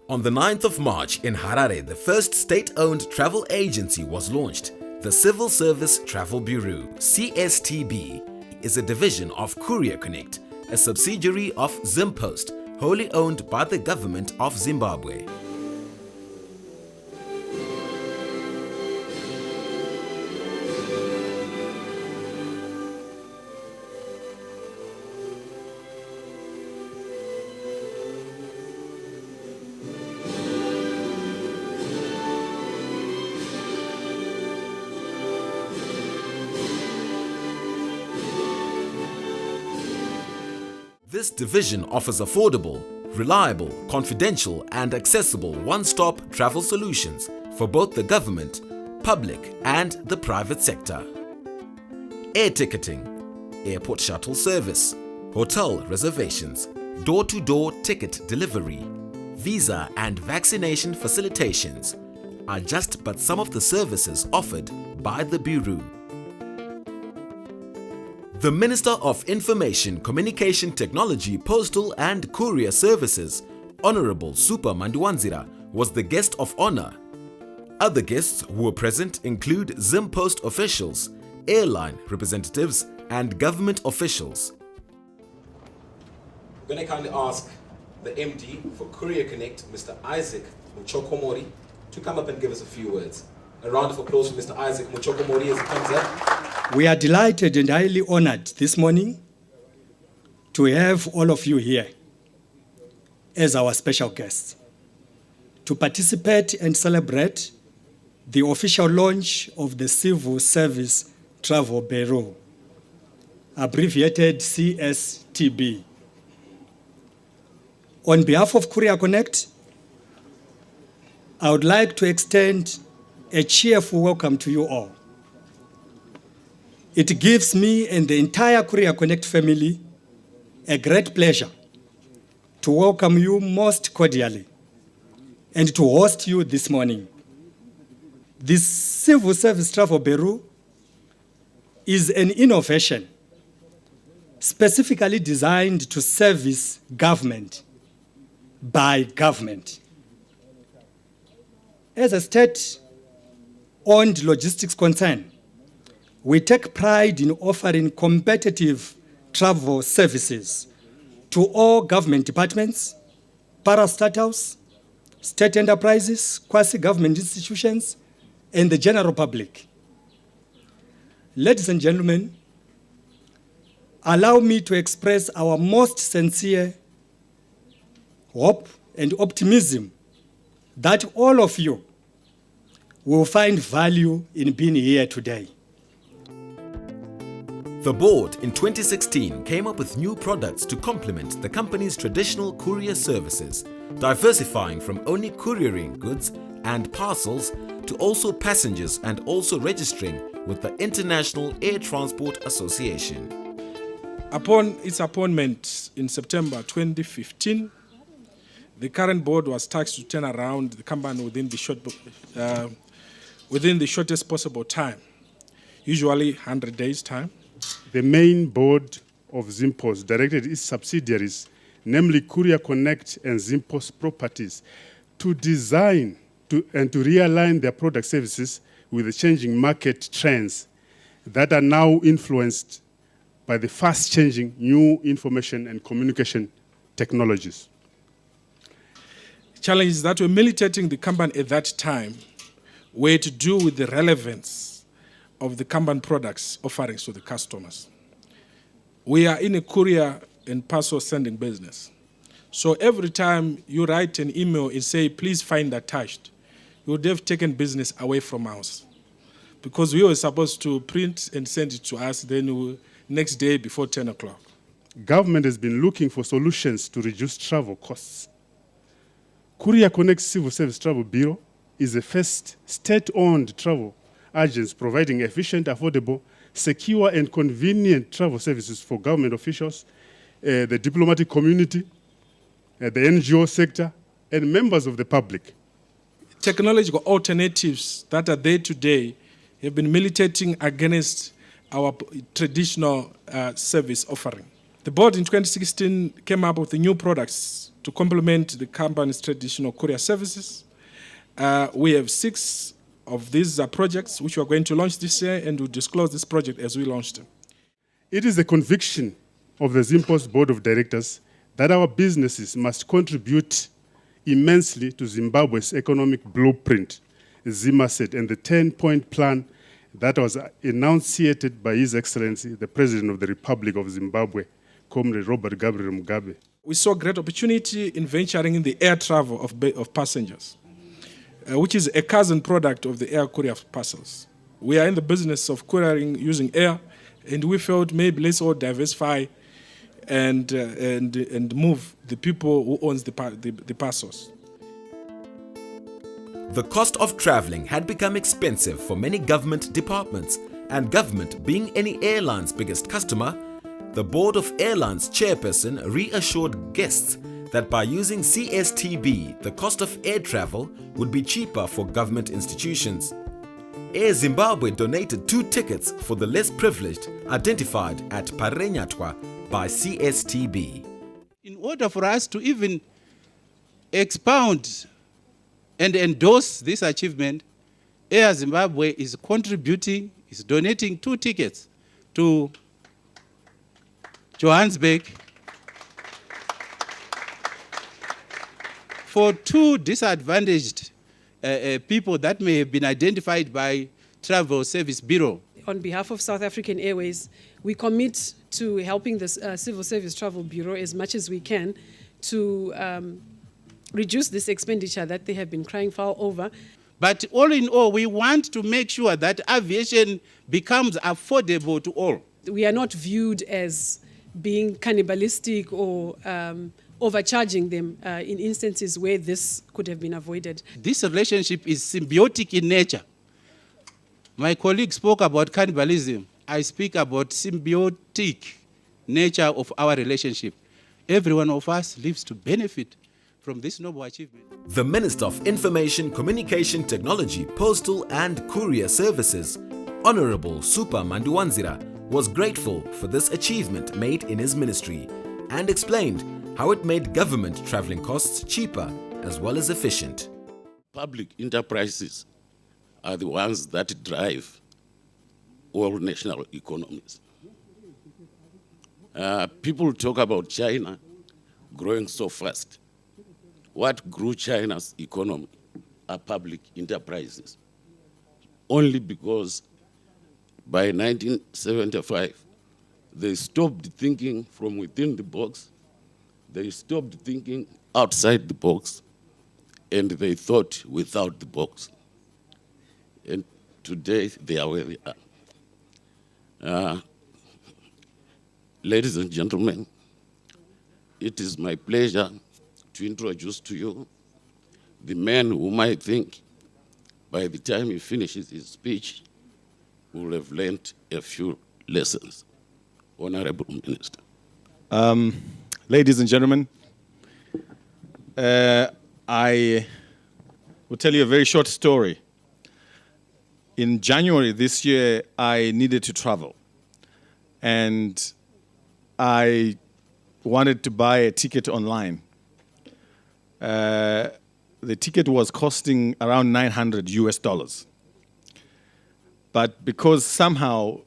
On the 9th of March in Harare, the first state-owned travel agency was launched. The Civil Service Travel Bureau, CSTB, is a division of Courier Connect, a subsidiary of Zimpost, wholly owned by the government of Zimbabwe. This division offers affordable, reliable, confidential and accessible one-stop travel solutions for both the government, public and the private sector. Air ticketing, airport shuttle service, hotel reservations, door-to-door ticket delivery, visa and vaccination facilitations are just but some of the services offered by the Bureau. The Minister of Information, Communication Technology, Postal and Courier Services, Honorable Super Manduwanzira, was the guest of honor. Other guests who were present include Zimpost officials, airline representatives and government officials. I'm going to kindly ask the MD for Courier Connect, Mr. Isaac Muchokomori, to come up and give us a few words. A round of applause for Mr. Isaac Muchokomori as he comes up. We are delighted and highly honored this morning to have all of you here as our special guests to participate and celebrate the official launch of the Civil Service Travel Bureau, abbreviated CSTB. On behalf of Courier Connect, I would like to extend a cheerful welcome to you all. It gives me and the entire Courier Connect family a great pleasure to welcome you most cordially and to host you this morning. This Civil Service Travel Bureau is an innovation specifically designed to service government by government. As a state-owned logistics concern, we take pride in offering competitive travel services to all government departments, parastatals, state enterprises, quasi-government institutions, and the general public. Ladies and gentlemen, allow me to express our most sincere hope and optimism that all of you will find value in being here today. The board in 2016 came up with new products to complement the company's traditional courier services, diversifying from only couriering goods and parcels to also passengers and also registering with the International Air Transport Association. Upon its appointment in September 2015, the current board was tasked to turn around the company within the shortest possible time, usually 100 days time. The main board of Zimpost directed its subsidiaries, namely Courier Connect and Zimpost Properties, to design and to realign their product services with the changing market trends that are now influenced by the fast-changing new information and communication technologies. Challenges that were militating the company at that time were to do with the relevance of the company products offerings to the customers. We are in a courier and parcel sending business. So every time you write an email and say, please find attached, you would have taken business away from us. Because we were supposed to print and send it to us then next day before 10 o'clock. Government has been looking for solutions to reduce travel costs. Courier Connect Civil Service Travel Bureau is the first state-owned travel agency providing efficient, affordable, secure and convenient travel services for government officials, the diplomatic community, the NGO sector, and members of the public. Technological alternatives that are there today have been militating against our traditional service offering. The board in 2016 came up with the new products to complement the company's traditional courier services. We have 6 of these projects which we are going to launch this year, and we'll disclose this project as we launch them. It is the conviction of the Zimpos Board of Directors that our businesses must contribute immensely to Zimbabwe's economic blueprint, Zima said, and the 10-point plan that was enunciated by His Excellency, the President of the Republic of Zimbabwe, Comrade Robert Gabriel Mugabe. We saw great opportunity in venturing in the air travel of passengers, which is a cousin product of the air courier parcels. We are in the business of couriering using air, and we felt maybe let's all diversify and move the people who owns the parcels. The cost of traveling had become expensive for many government departments, and government being any airline's biggest customer, the Board of Airlines chairperson reassured guests that by using CSTB, the cost of air travel would be cheaper for government institutions. Air Zimbabwe donated 2 tickets for the less privileged identified at Parenyatwa by CSTB. In order for us to even expound and endorse this achievement, Air Zimbabwe is contributing, is donating 2 tickets to Johannesburg for 2 disadvantaged people that may have been identified by Travel Service Bureau. On behalf of South African Airways, we commit to helping the Civil Service Travel Bureau as much as we can to reduce this expenditure that they have been crying foul over. But all in all, we want to make sure that aviation becomes affordable to all. We are not viewed as being cannibalistic or overcharging them in instances where this could have been avoided. This relationship is symbiotic in nature. My colleague spoke about cannibalism. I speak about symbiotic nature of our relationship. Every one of us lives to benefit from this noble achievement. The Minister of Information, Communication Technology, Postal and Courier Services, Honorable Supa Manduwanzira, was grateful for this achievement made in his ministry and explained how it made government traveling costs cheaper as well as efficient. Public enterprises are the ones that drive all national economies. People talk about China growing so fast. What grew China's economy are public enterprises. Only because by 1975, they stopped thinking from within the box, they stopped thinking outside the box, and they thought without the box. And today, they are where they are. Ladies and gentlemen, it is my pleasure to introduce to you the man whom I think, by the time he finishes his speech, will have learned a few lessons. Honorable Minister. Ladies and gentlemen, I will tell you a very short story. In January this year, I needed to travel, and I wanted to buy a ticket online. The ticket was costing around $900 US. But because somehow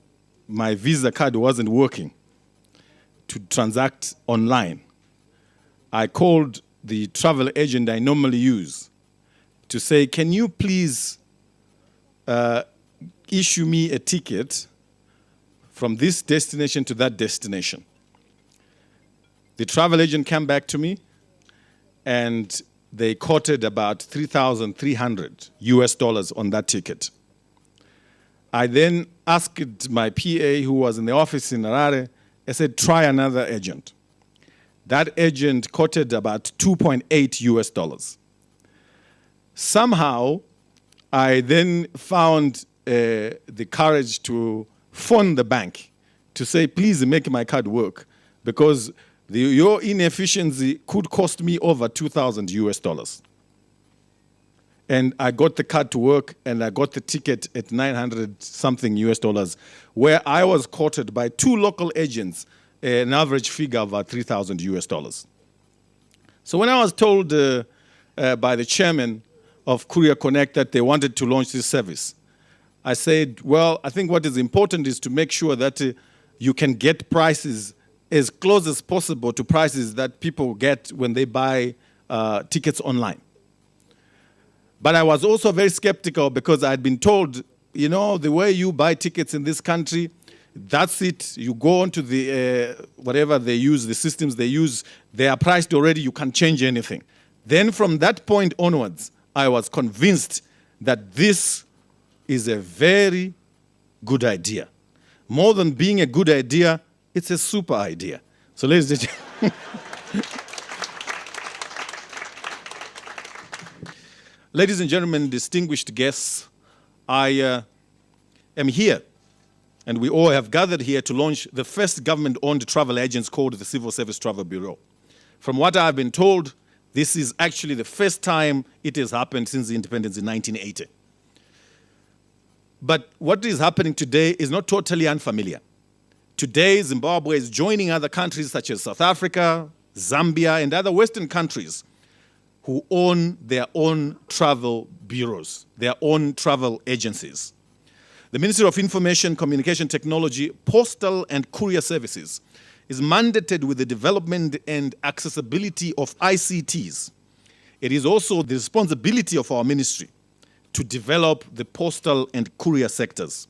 my Visa card wasn't working to transact online, I called the travel agent I normally use to say, can you please issue me a ticket from this destination to that destination? The travel agent came back to me, and they quoted about $3,300 US on that ticket. I then asked my PA, who was in the office in Harare, I said, try another agent. That agent quoted about $2.8 US. Somehow, I then found the courage to phone the bank to say, please make my card work, because your inefficiency could cost me over $2,000 US. And I got the card to work, and I got the ticket at $900 something US, where I was quoted by 2 local agents an average figure of about 3,000 US dollars. So when I was told by the chairman of Courier Connect that they wanted to launch this service, I said, well, I think what is important is to make sure that you can get prices as close as possible to prices that people get when they buy tickets online. But I was also very skeptical because I had been told, you know, the way you buy tickets in this country, that's it. You go onto the, whatever they use, the systems they use, they are priced already, you can't change anything. Then from that point onwards, I was convinced that this is a very good idea. More than being a good idea, it's a super idea. So ladies and gentlemen, ladies and gentlemen, distinguished guests, I am here, and we all have gathered here to launch the first government-owned travel agency called the Civil Service Travel Bureau. From what I've been told, this is actually the first time it has happened since the independence in 1980. But what is happening today is not totally unfamiliar. Today, Zimbabwe is joining other countries such as South Africa, Zambia, and other Western countries who own their own travel bureaus, their own travel agencies. The Ministry of Information, Communication Technology, Postal and Courier Services is mandated with the development and accessibility of ICTs. It is also the responsibility of our ministry to develop the postal and courier sectors.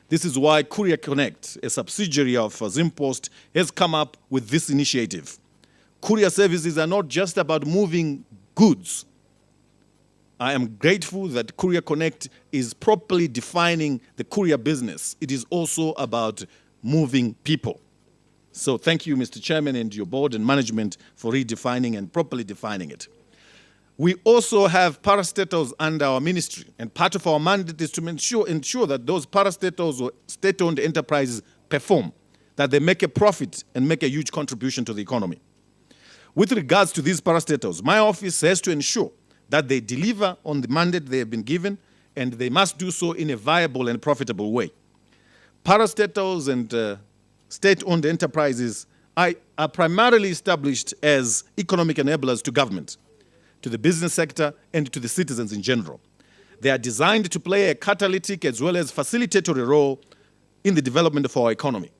This is why Courier Connect, a subsidiary of Zimpost, has come up with this initiative. Courier services are not just about moving goods. I am grateful that Courier Connect is properly defining the courier business. It is also about moving people. So thank you, Mr. Chairman, and your board and management for redefining and properly defining it. We also have parastatals under our ministry, and part of our mandate is to ensure that those parastatals or state-owned enterprises perform, that they make a profit and make a huge contribution to the economy. With regards to these parastatals, my office has to ensure that they deliver on the mandate they have been given, and they must do so in a viable and profitable way. Parastatals and state-owned enterprises are primarily established as economic enablers to government, to the business sector, and to the citizens in general. They are designed to play a catalytic as well as facilitatory role in the development of our economy.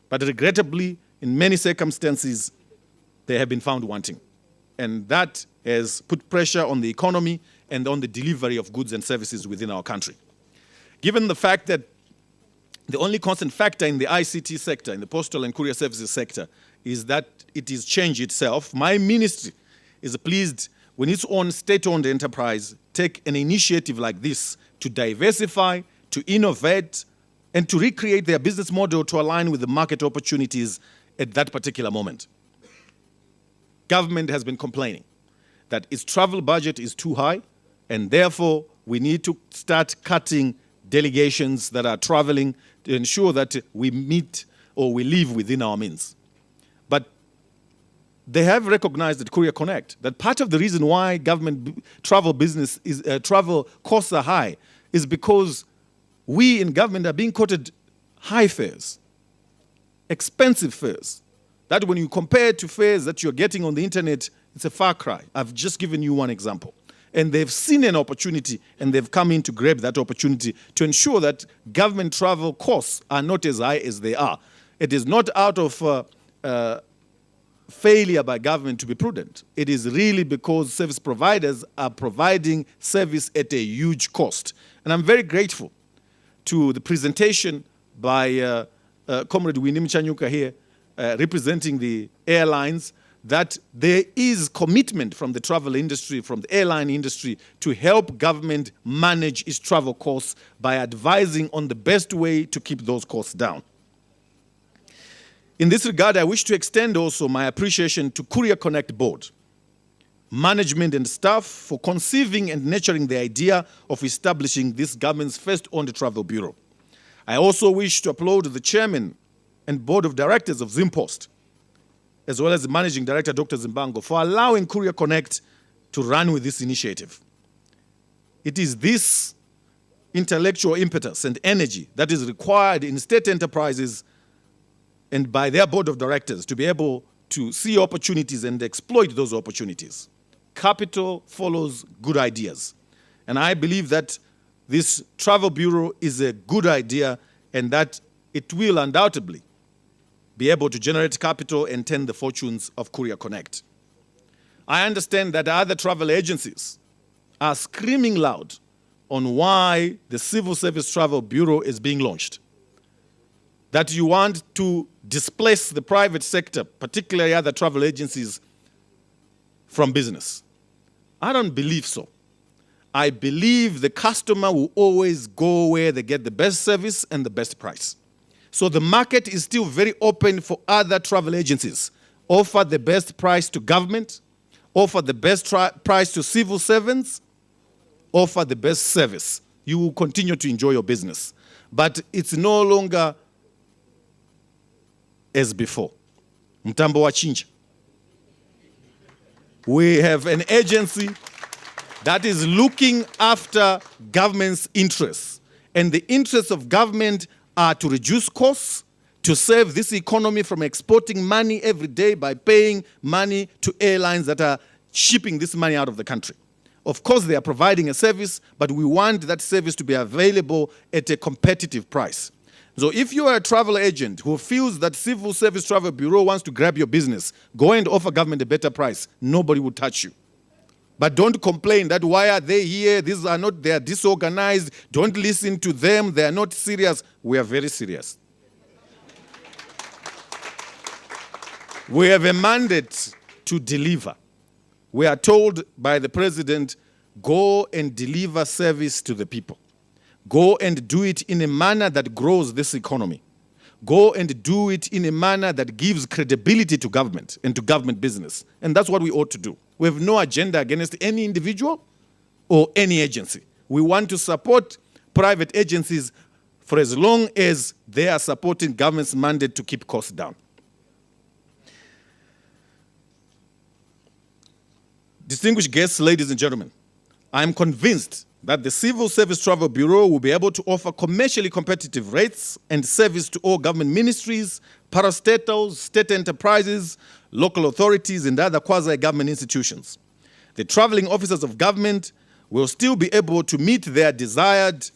But regrettably, in many circumstances, they have been found wanting. And that has put pressure on the economy and on the delivery of goods and services within our country. Given the fact that the only constant factor in the ICT sector, in the postal and courier services sector, is that it is change itself, my ministry is pleased when its own state-owned enterprise take an initiative like this to diversify, to innovate, and to recreate their business model to align with the market opportunities at that particular moment. Government has been complaining that its travel budget is too high, and therefore we need to start cutting delegations that are traveling to ensure that we meet or we live within our means. But they have recognized at Courier Connect that part of the reason why government travel business is travel costs are high is because we in government are being quoted high fares, expensive fares. That when you compare to fares that you're getting on the internet, it's a far cry. I've just given you one example. And they've seen an opportunity and they've come in to grab that opportunity to ensure that government travel costs are not as high as they are. It is not out of failure by government to be prudent. It is really because service providers are providing service at a huge cost. And I'm very grateful to the presentation by Comrade Winnie Mchanyuka here, representing the airlines, that there is commitment from the travel industry, from the airline industry, to help government manage its travel costs by advising on the best way to keep those costs down. In this regard, I wish to extend also my appreciation to Courier Connect Board, management and staff for conceiving and nurturing the idea of establishing this government's first owned travel bureau. I also wish to applaud the chairman and board of directors of Zimpost, as well as the managing director, Dr. Zimbango, for allowing Courier Connect to run with this initiative. It is this intellectual impetus and energy that is required in state enterprises and by their board of directors to be able to see opportunities and exploit those opportunities. Capital follows good ideas. And I believe that this travel bureau is a good idea and that it will undoubtedly be able to generate capital and turn the fortunes of Courier Connect. I understand that other travel agencies are screaming loud on why the Civil Service Travel Bureau is being launched. That you want to displace the private sector, particularly other travel agencies, from business. I don't believe so. I believe the customer will always go where they get the best service and the best price. So the market is still very open for other travel agencies. Offer the best price to government, offer the best price to civil servants, offer the best service. You will continue to enjoy your business. But it's no longer as before. Mtambo wa chinja. We have an agency that is looking after government's interests. And the interests of government are to reduce costs, to save this economy from exporting money every day by paying money to airlines that are shipping this money out of the country. Of course, they are providing a service, but we want that service to be available at a competitive price. So if you are a travel agent who feels that Civil Service Travel Bureau wants to grab your business, go and offer government a better price. Nobody will touch you. But don't complain that why are they here? These are not, they are disorganized. Don't listen to them. They are not serious. We are very serious. We have a mandate to deliver. We are told by the president, go and deliver service to the people. Go and do it in a manner that grows this economy. Go and do it in a manner that gives credibility to government and to government business. And that's what we ought to do. We have no agenda against any individual or any agency. We want to support private agencies for as long as they are supporting government's mandate to keep costs down. Distinguished guests, ladies and gentlemen, I am convinced that the Civil Service Travel Bureau will be able to offer commercially competitive rates and service to all government ministries, parastatals, state enterprises, local authorities, and other quasi-government institutions. The traveling officers of government will still be able to meet their desired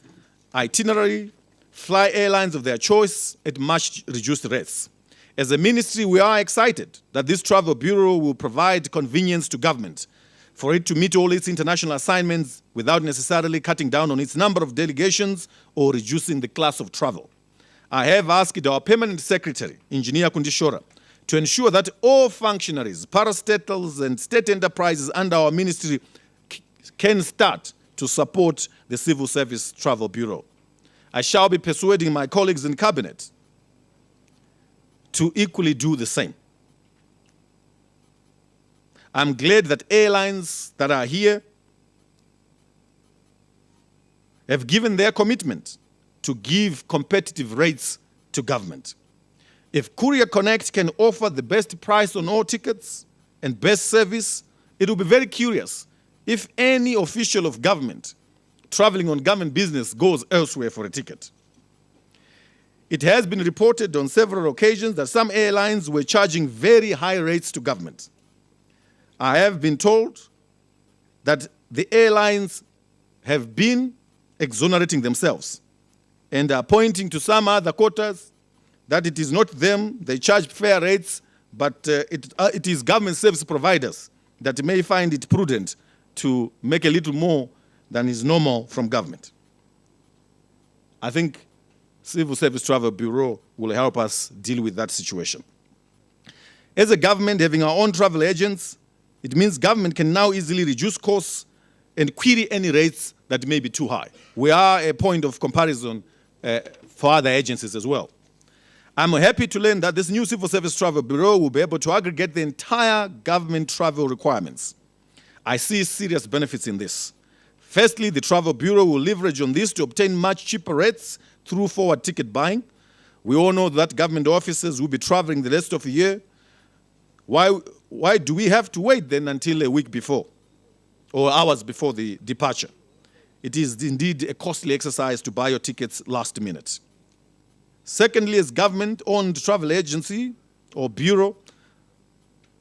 itinerary, fly airlines of their choice at much reduced rates. As a ministry, we are excited that this travel bureau will provide convenience to government for it to meet all its international assignments without necessarily cutting down on its number of delegations or reducing the class of travel. I have asked our permanent secretary, Engineer Kundishora, to ensure that all functionaries, parastatals, and state enterprises under our ministry can start to support the Civil Service Travel Bureau. I shall be persuading my colleagues in cabinet to equally do the same. I'm glad that airlines that are here have given their commitment to give competitive rates to government. If Courier Connect can offer the best price on all tickets and best service, it will be very curious if any official of government traveling on government business goes elsewhere for a ticket. It has been reported on several occasions that some airlines were charging very high rates to government. I have been told that the airlines have been exonerating themselves and are pointing to some other quotas that it is not them, they charge fair rates, but it is government service providers that may find it prudent to make a little more than is normal from government. I think Civil Service Travel Bureau will help us deal with that situation. As a government having our own travel agents, it means government can now easily reduce costs and query any rates that may be too high. We are a point of comparison for other agencies as well. I'm happy to learn that this new Civil Service Travel Bureau will be able to aggregate the entire government travel requirements. I see serious benefits in this. Firstly, the Travel Bureau will leverage on this to obtain much cheaper rates through forward ticket buying. We all know that government officers will be traveling the rest of the year. Why do we have to wait then until a week before or hours before the departure? It is indeed a costly exercise to buy your tickets last minute. Secondly, as government-owned travel agency or bureau,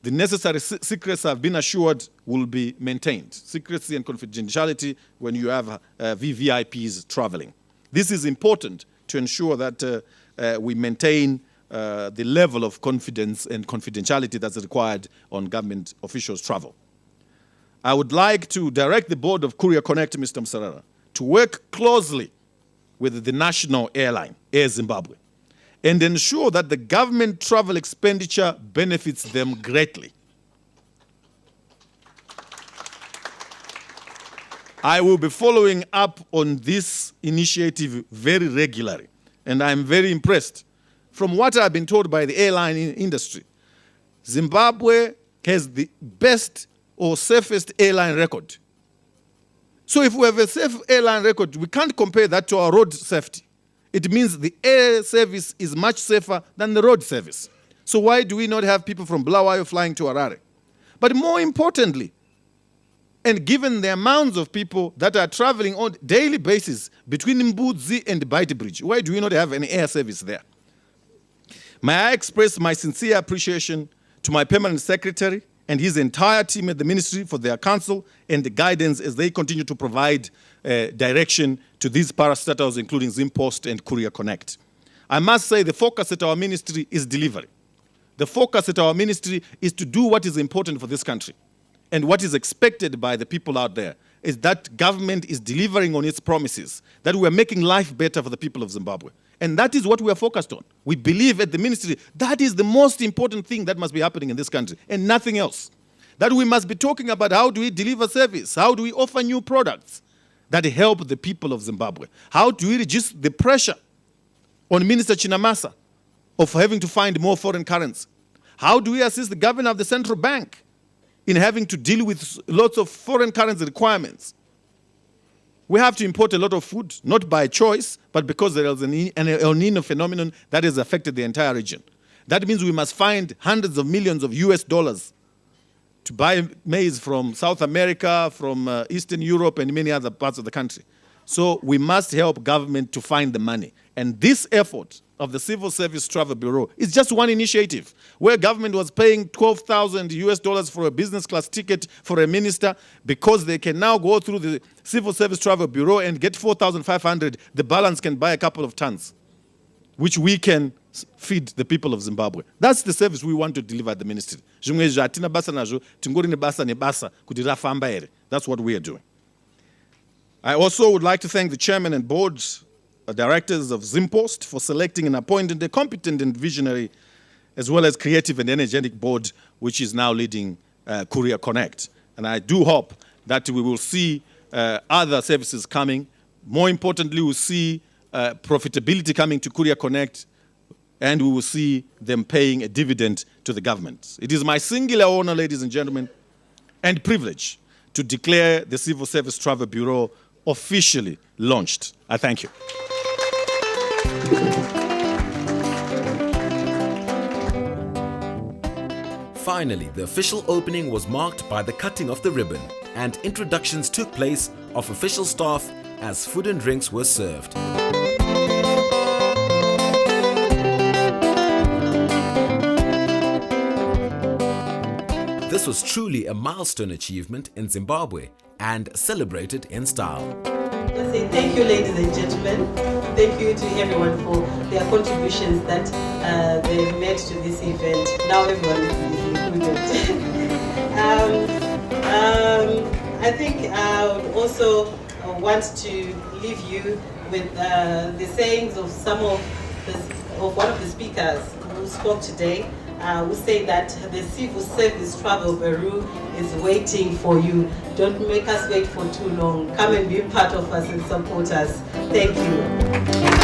the necessary secrets have been assured will be maintained. Secrecy and confidentiality when you have VVIPs traveling. This is important to ensure that we maintain the level of confidence and confidentiality that's required on government officials' travel. I would like to direct the board of Courier Connect, Mr. Msarara, to work closely with the national airline, Air Zimbabwe, and ensure that the government travel expenditure benefits them greatly. I will be following up on this initiative very regularly, and I'm very impressed. From what I've been told by the airline industry, Zimbabwe has the best or safest airline record. So if we have a safe airline record, we can't compare that to our road safety. It means the air service is much safer than the road service. So why do we not have people from Bulawayo flying to Harare? But more importantly, and given the amounts of people that are traveling on a daily basis between Mbudzi and Beitbridge, why do we not have any air service there? May I express my sincere appreciation to my permanent secretary and his entire team at the ministry for their counsel and the guidance as they continue to provide direction to these parastatals, including Zimpost and Courier Connect. I must say the focus at our ministry is delivery. The focus at our ministry is to do what is important for this country. And what is expected by the people out there is that government is delivering on its promises, that we are making life better for the people of Zimbabwe. And that is what we are focused on. We believe at the ministry that is the most important thing that must be happening in this country and nothing else. That we must be talking about how do we deliver service, how do we offer new products that help the people of Zimbabwe? How do we reduce the pressure on Minister Chinamasa of having to find more foreign currency? How do we assist the governor of the central bank in having to deal with lots of foreign currency requirements? We have to import a lot of food, not by choice, but because there is an El Nino phenomenon that has affected the entire region. That means we must find hundreds of millions of US dollars to buy maize from South America, from Eastern Europe, and many other parts of the country. So we must help government to find the money. And this effort of the Civil Service Travel Bureau is just one initiative where government was paying 12,000 US dollars for a business class ticket for a minister because they can now go through the Civil Service Travel Bureau and get 4,500. The balance can buy a couple of tons, which we can feed the people of Zimbabwe. That's the service we want to deliver at the ministry. That's what we are doing. I also would like to thank the chairman and board directors of Zimpost for selecting and appointing a competent and visionary as well as creative and energetic board which is now leading Courier Connect. And I do hope that we will see other services coming. More importantly, we'll see profitability coming to Courier Connect, and we will see them paying a dividend to the government. It is my singular honor, ladies and gentlemen, and privilege to declare the Civil Service Travel Bureau officially launched. I thank you. Finally, the official opening was marked by the cutting of the ribbon, and introductions took place of official staff as food and drinks were served. This was truly a milestone achievement in Zimbabwe and celebrated in style. I say thank you, ladies and gentlemen. Thank you to everyone for their contributions that they've made to this event. Now everyone is included. I think I would also want to leave you with the sayings of one of the speakers who spoke today. Who say that the Civil Service Travel Bureau is waiting for you. Don't make us wait for too long. Come and be part of us and support us. Thank you.